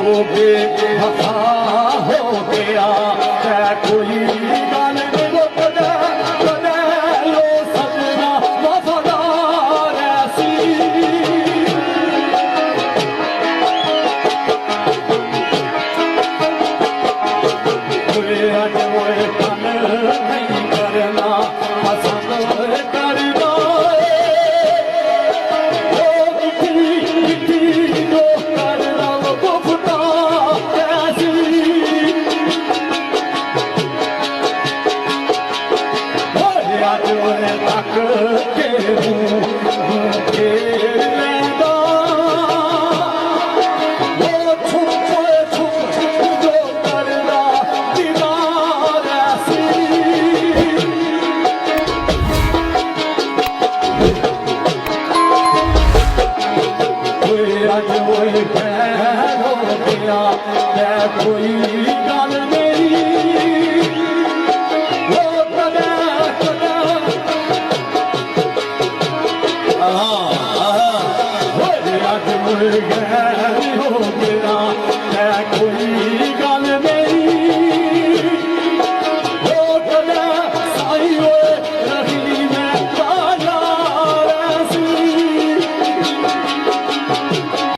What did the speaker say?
भी वफा हो गया कोई गल नहीं कदे कदे लो सजना वफादार ऐसी अज मोए कल नहीं करना पसंद करना कोई गल नहीं वो कदा कदा अज मुड़ गया